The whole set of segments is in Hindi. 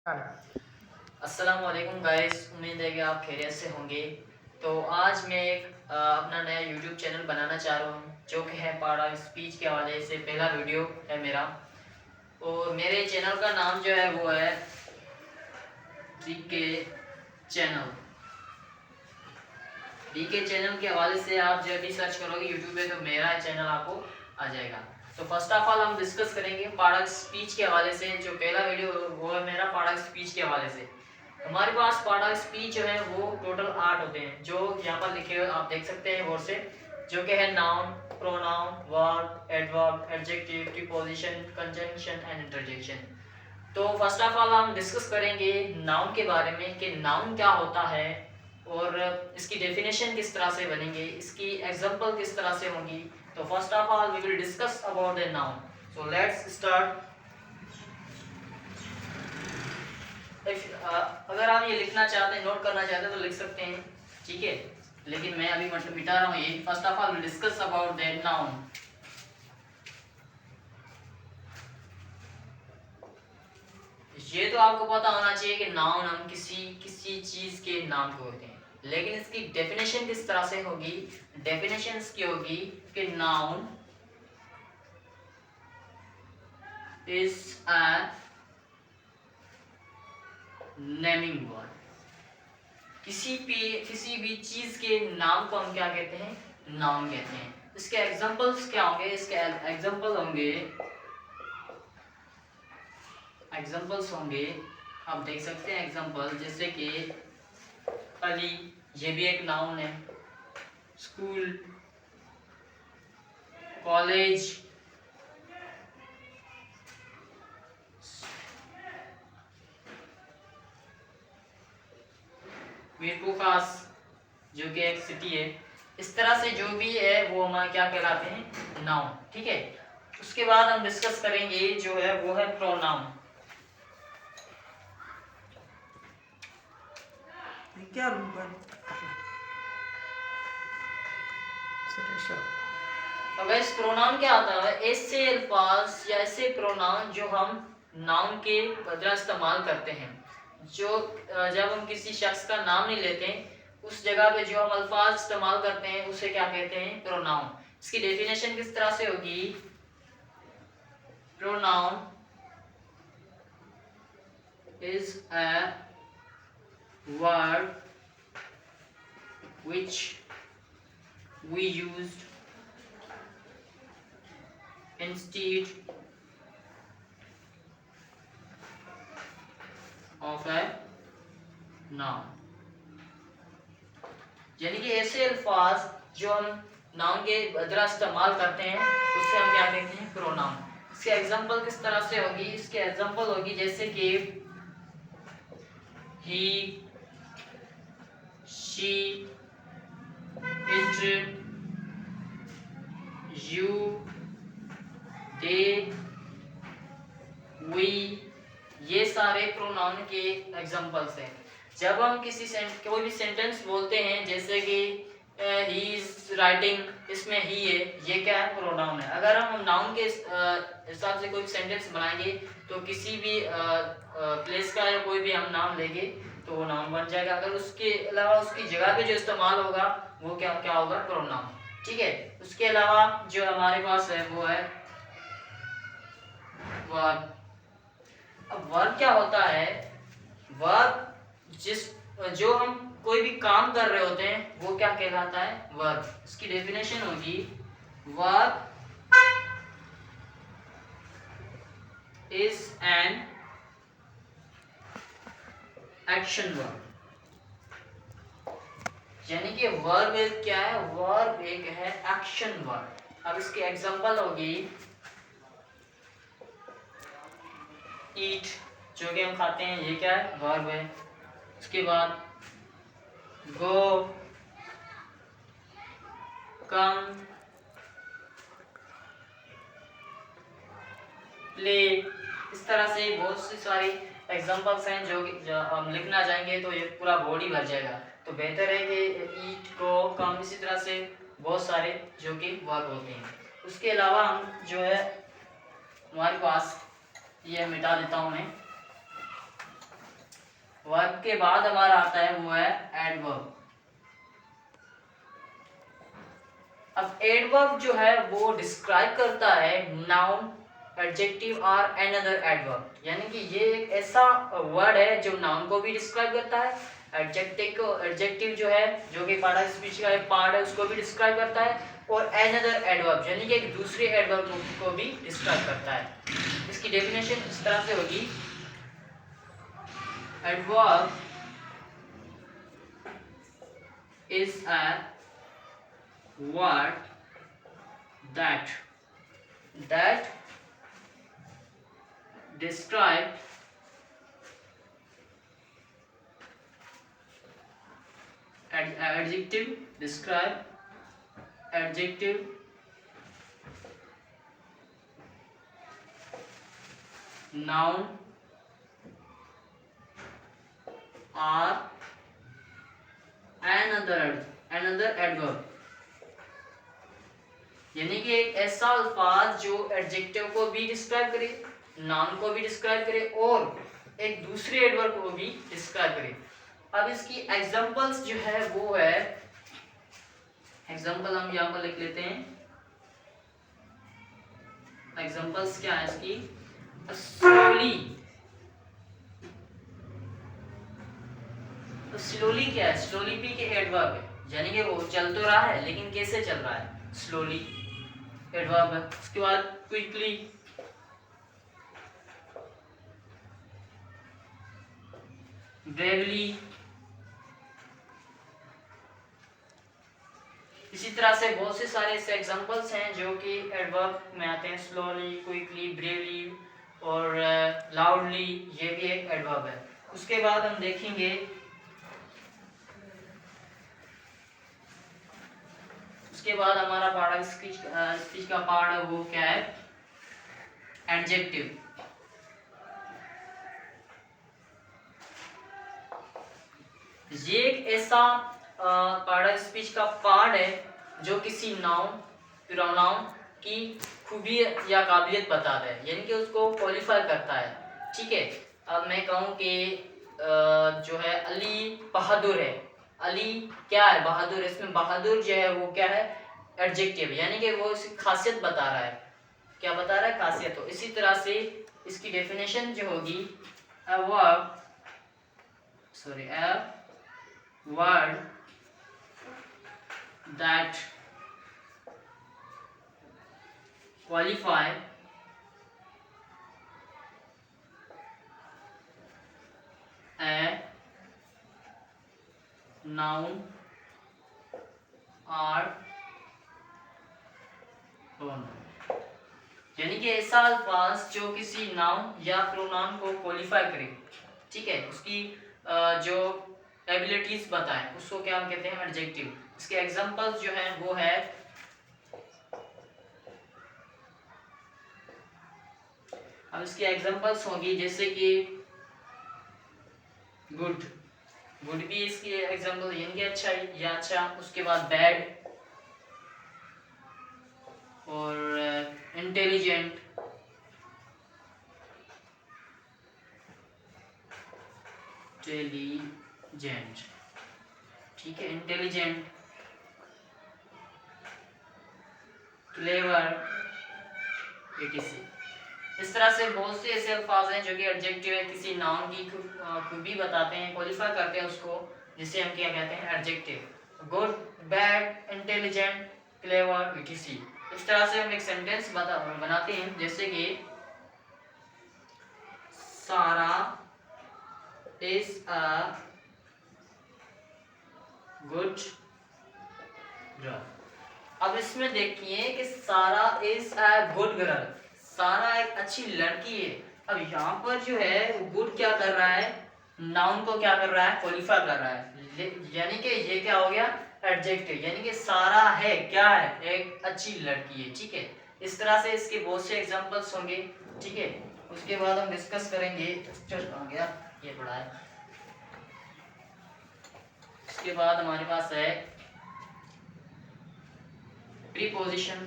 अस्सलाम वालेकुम गाइस, उम्मीद है कि आप खैरियत से होंगे। तो आज मैं एक अपना नया यूट्यूब चैनल बनाना चाह रहा हूँ जो कि है पार्ट ऑफ स्पीच के हवाले से पहला वीडियो है मेरा। और मेरे चैनल का नाम जो है वो है डीके चैनल। डीके चैनल के हवाले से आप जब भी सर्च करोगे यूट्यूब पे तो मेरा चैनल आपको आ जाएगा। तो फर्स्ट ऑफ ऑल हम डिस्कस करेंगे पार्ट ऑफ स्पीच के हवाले से। जो पहला वीडियो वो है मेरा पार्ट ऑफ स्पीच के हवाले से। हमारे पास पार्ट ऑफ स्पीच जो है वो टोटल 8 होते हैं जो यहाँ पर लिखे हुए आप देख सकते हैं गौर से, जो कि है noun, pronoun, verb, adverb, adjective, preposition, conjunction and interjection. तो फर्स्ट ऑफ ऑल हम डिस्कस करेंगे नाउन के बारे में कि नाउन क्या होता है और इसकी डेफिनेशन किस तरह से बनेंगे, इसकी एग्जांपल किस तरह से होंगी। तो first of all we will discuss about the noun. So let's start. अगर आप ये लिखना चाहते हैं, नोट करना चाहते हैं तो लिख सकते हैं, ठीक है, लेकिन मैं अभी मतलब मिटा रहा हूँ ये। First of all will discuss about the noun. ये तो आपको पता होना चाहिए कि नाउन हम किसी चीज के नाम को होते हैं, लेकिन इसकी डेफिनेशन किस तरह से होगी। डेफिनेशन इसकी होगी कि noun is a naming word. किसी भी चीज के नाम को हम क्या कहते हैं, नाउन कहते हैं। इसके एग्जांपल्स क्या होंगे, इसके एग्जांपल्स होंगे आप देख सकते हैं एग्जांपल, जैसे कि अली, ये भी एक नाउन है। स्कूल, कॉलेज, मीरपुखास जो कि एक सिटी है। इस तरह से जो भी है वो हमारे क्या कहलाते हैं, नाउन, ठीक है। उसके बाद हम डिस्कस करेंगे जो है वो है प्रोनाउन। क्या रूम पर अब इस प्रोनाउन क्या आता है, ऐसे अल्फाज या ऐसे प्रोनाउन जो हम नाउन के बदला इस्तेमाल करते हैं। जो जब हम किसी शख्स का नाम नहीं लेते उस जगह पे जो हम अल्फाज इस्तेमाल करते हैं उसे क्या कहते हैं, प्रोनाउन। इसकी डेफिनेशन किस तरह से होगी। Pronoun is a word which we used instead of a noun। यानी कि ऐसे अल्फाज जो हम नाउन के बदला इस्तेमाल करते हैं उससे हम क्या कहते हैं, प्रोनाउन। इसके एग्जांपल किस तरह से होगी, इसके एग्जांपल होगी जैसे कि he, she, it, you, they, we, ये सारे प्रोनाउन के एग्जांपल्स हैं। जब हम कोई भी सेंटेंस बोलते हैं जैसे कि ही इज राइटिंग, इसमें ही है, ये क्या है, प्रोनाउन है। अगर हम नाउन के हिसाब से कोई सेंटेंस बनाएंगे तो किसी भी प्लेस का या कोई भी हम नाम लेंगे तो वो नाउन बन जाएगा। अगर उसके अलावा उसकी जगह पे जो इस्तेमाल होगा वो क्या क्या होगा, प्रोनाउन, ठीक है। उसके अलावा जो हमारे पास है वो है वर्ब। अब वर्ब क्या होता है, वर्ब जो हम कोई भी काम कर रहे होते हैं वो क्या कहलाता है, वर्ब। इसकी डेफिनेशन होगी verb is an action verb. यानी कि वर्ब क्या है, वर्ब एक है एक्शन वर्ब। अब इसकी एग्जांपल होगी ईट, जो कि हम खाते हैं, ये क्या है, वर्ब है। उसके बाद गो, कम, प्ले, इस तरह से बहुत सी सारी एग्जांपल्स हैं जो हम लिखना चाहेंगे तो ये पूरा बोर्ड ही भर जाएगा। तो बेहतर है कि ईट, गो, कम, इसी तरह से बहुत सारे जो कि वर्ब होते हैं। उसके अलावा हम जो है हमारे पास ये मिटा देता हूँ मैं। वर्ब के बाद हमारा आता है वो है एडवर्ब। अब एडवर्ब जो है वो डिस्क्राइब करता है नाउन, एडजेक्टिव और एनदर एडवर्ब, यानी कि ये एक ऐसा वर्ड है जो नाउन को भी डिस्क्राइब करता है, एडजेक्टिव जो है जो कि पार्ट ऑफ स्पीच का एक पार्ट है उसको भी डिस्क्राइब करता है, और एनदर एडवर्ब यानी कि एक दूसरे एडवर्ब को भी डिस्क्राइब करता है। इसकी डेफिनेशन इस तरह से होगी, adverb is a word that describe adjective noun or another adverb, यानी कि एक ऐसा अल्फाज जो एडजेक्टिव को भी डिस्क्राइब करे, नाउन को भी डिस्क्राइब करे और एक दूसरे एडवर्ब को भी डिस्क्राइब करे। अब इसकी एग्जांपल्स जो है वो है, एग्जांपल हम यहाँ पर लिख लेते हैं। एग्जांपल्स क्या है इसकी, स्लोली, तो स्लोली क्या है, स्लोली भी के एडवर्ब है, यानी कि वो चल तो रहा है लेकिन कैसे चल रहा है, स्लोली एडवर्ब है। उसके बाद क्विकली, ब्रेवली, इसी तरह से बहुत से सारे ऐसे एग्जांपल्स हैं जो कि एडवर्ब में आते हैं, स्लोली, क्विकली, ब्रेवली और लाउडली, ये भी एक एडवर्ब है। उसके बाद हम देखेंगे, उसके बाद हमारा पार्ट स्पीच का पार्ट है वो क्या है, एडजेक्टिव। ये एक ऐसा पार्ट ऑफ स्पीच का पार्ट है जो किसी नाउन, प्रोनाउन की खूबी या काबिलियत बताता है, यानी कि उसको क्वालिफाई करता है। ठीक है, अब मैं कहूँ कि जो है अली बहादुर है, अली क्या है, बहादुर, इसमें बहादुर जो है वो क्या है, एडजेक्टिव, यानी कि वो इसकी खासियत बता रहा है, क्या बता रहा है, खासियत। तो इसी तरह से इसकी डेफिनेशन जो होगी, a word that qualify a noun or pronoun, यानी कि ऐसा अल्फाज जो किसी नाउन या प्रोनाउन को क्वालिफाई करे, ठीक है, उसकी जो एबिलिटीज बताएं, उसको क्या हम कहते हैं, एडजेक्टिव। इसके एग्जांपल्स जो हैं वो है, अब इसकी एग्जांपल्स होंगी जैसे कि गुड, गुड भी इसकी एग्जांपल, यानी कि अच्छा या अच्छा। उसके बाद बैड और इंटेलिजेंट, इंटेलिजेंट, ठीक है, इंटेलिजेंट, क्लेवर, etc। इस तरह से बहुत से ऐसे अल्फाज हैं जो कि एडजेक्टिव है, किसी नाउन की खूबी बताते हैं, क्वालिफाई करते हैं उसको, जिसे हम क्या कहते हैं, adjective. Good, bad, intelligent, clever, etc। इस तरह से हम एक सेंटेंस बनाते हैं, जैसे कि सारा इज अ गुड गर्ल। अब इसमें देखिए कि सारा इज अ गुड गर्ल, सारा एक अच्छी लड़की है। अब यहाँ पर जो है गुड क्या कर रहा है, नाउन को क्या कर रहा है, क्वालिफाई कर रहा है, यानी कि ये क्या हो गया, एडजेक्टिव, यानी कि सारा है क्या है, एक अच्छी लड़की है। ठीक है, इस तरह से इसके बहुत से एग्जांपल्स होंगे। ठीक है, उसके बाद हम डिस्कस करेंगे, आ गया ये पढ़ा है। उसके बाद हमारे पास है प्रीपोजिशन।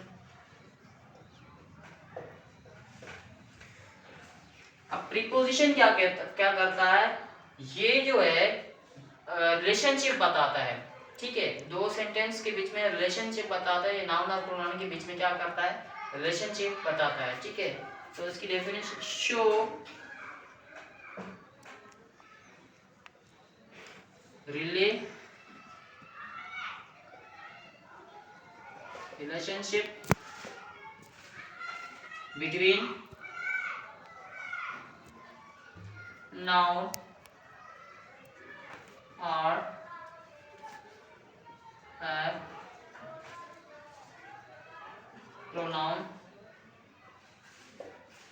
अब प्रीपोजिशन क्या करता है, ये जो है रिलेशनशिप बताता है, ठीक है। दो सेंटेंस के बीच में रिलेशनशिप बताता है, ये नाउन और प्रोनाउन के बीच में क्या करता है, रिलेशनशिप बताता है, ठीक है। तो इसकी definition show relationship between noun or pronoun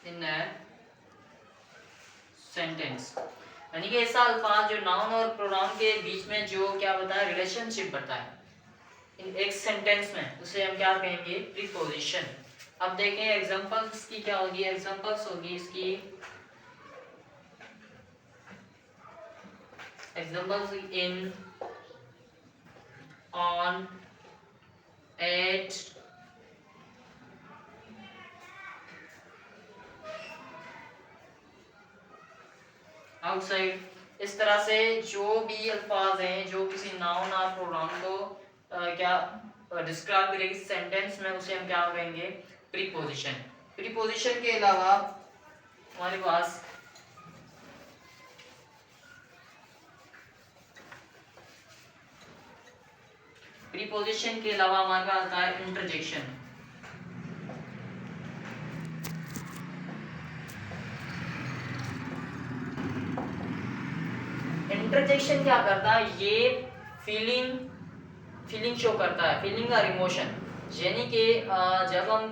in a sentence। यानी कि ऐसा अल्फाज जो नाउन और प्रोनाउन के बीच में जो क्या बताया, रिलेशनशिप बताए इन एक सेंटेंस में, उसे हम क्या कहेंगे, प्रीपोजिशन। अब देखें एग्जांपल्स की क्या होगी, एग्जांपल्स होगी इसकी, examples in, on, at, outside. इस तरह से जो भी अल्फाज हैं जो किसी नाउन और प्रोनाउन को क्या डिस्क्राइब करेगी सेंटेंस में, उसे हम क्या कहेंगे, प्रीपोजिशन। प्रीपोजिशन के अलावा हमारे पास प्रीपोजिशन के अलावा हमारे पास आता है इंटरजेक्शन। इंटरजेक्शन क्या करता है, ये फीलिंग शो करता है, फीलिंग और इमोशन। यानी कि जब हम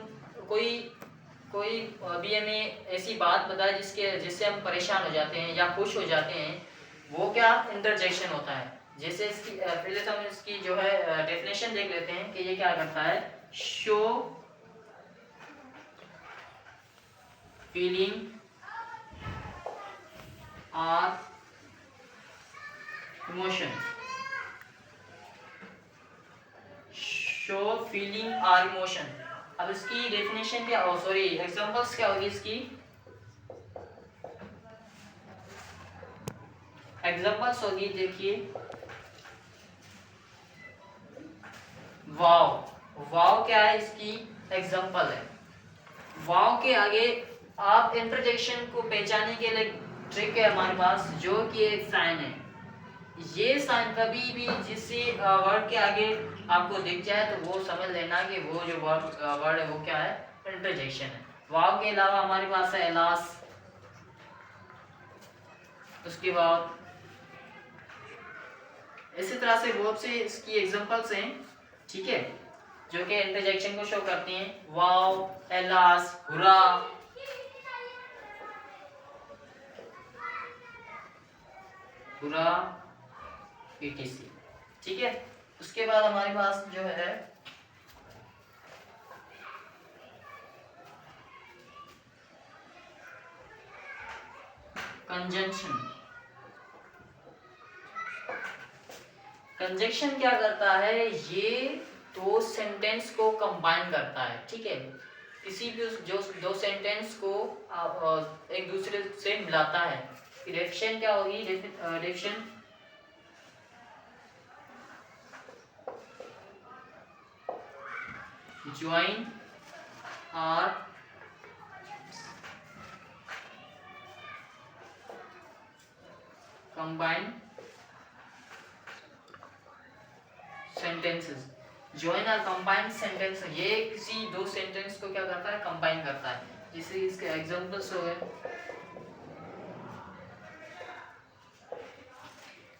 कोई भी हमें ऐसी बात बताए जिससे हम परेशान हो जाते हैं या खुश हो जाते हैं, वो क्या इंटरजेक्शन होता है। जैसे इसकी पहले तो हम इसकी जो है डेफिनेशन देख लेते हैं कि ये क्या करता है, शो फीलिंग और इमोशन, शो फीलिंग और इमोशन। अब इसकी डेफिनेशन क्या, सॉरी एग्जांपल्स क्या होगी इसकी, एग्जांपल्स होगी, देखिए वाव क्या है, इसकी एग्जांपल है। वाव के आगे आप इंटरजेक्शन को पहचानने के लिए ट्रिक है हमारे पास, जो कि एक साइन है। ये साइन कभी भी जिस वर्ड के आगे आपको दिख जाए तो वो समझ लेना कि वो जो वर्ड है वो क्या है, इंटरजेक्शन है। वाव के अलावा हमारे पास है एलास, उसके बाद इसी तरह से बहुत से इसकी एग्जांपल्स हैं, ठीक है, जो कि इंटरजेक्शन को शो करती हैं। वाव, एलास, हुरा, हुरा, etc, ठीक है। उसके बाद हमारे पास जो है कंजंक्शन। कंजंक्शन क्या करता है, ये दो सेंटेंस को कंबाइन करता है, ठीक है। किसी भी जो दो सेंटेंस को एक दूसरे से मिलाता है। डेफिनेशन क्या होगी, डेफिनेशन ज्वाइन और कंबाइन सेंटेंसेस। ज्वाइन और कंबाइन सेंटेंस, ये किसी दो सेंटेंस को क्या करता है, कंबाइन करता है। जैसे इसके एग्जांपल्स हो गए,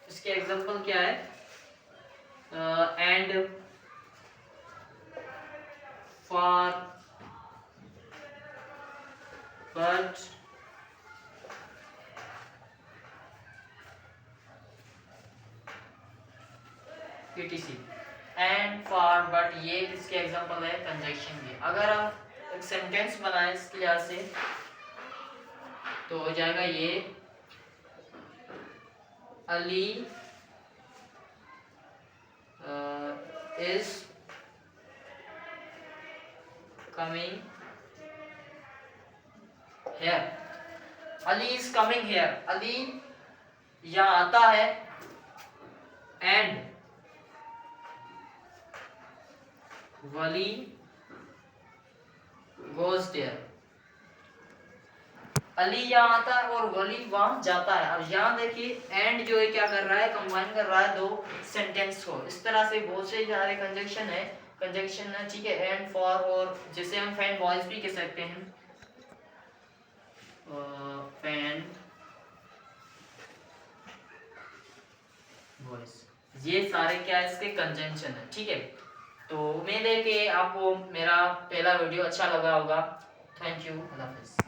इसके एग्जांपल क्या है, and, for, but, etc। And, for, but, ये इसके एग्जांपल है कंजंक्शन के। अगर हम एक सेंटेंस बनाए इसके लिहाज से तो हो जाएगा ये, Ali is coming here. Ali is coming here, Ali या आता है and Wali goes there. Ali यहाँ आता है और वली वहां जाता है। अब यहाँ देखिए एंड जो है क्या कर रहा है, कंबाइन कर रहा है दो सेंटेंस को। इस तरह से बहुत से सारे कंजंक्शन है, ठीक है। एंड फॉर और जिसे हम फैन वॉइस भी कह सकते हैं, फैन वॉइस, ये सारे क्या है इसके कंजंक्शन है, ठीक है। तो उम्मीद है कि आपको मेरा पहला वीडियो अच्छा लगा होगा। थैंक यू, अल्लाह हाफिज़।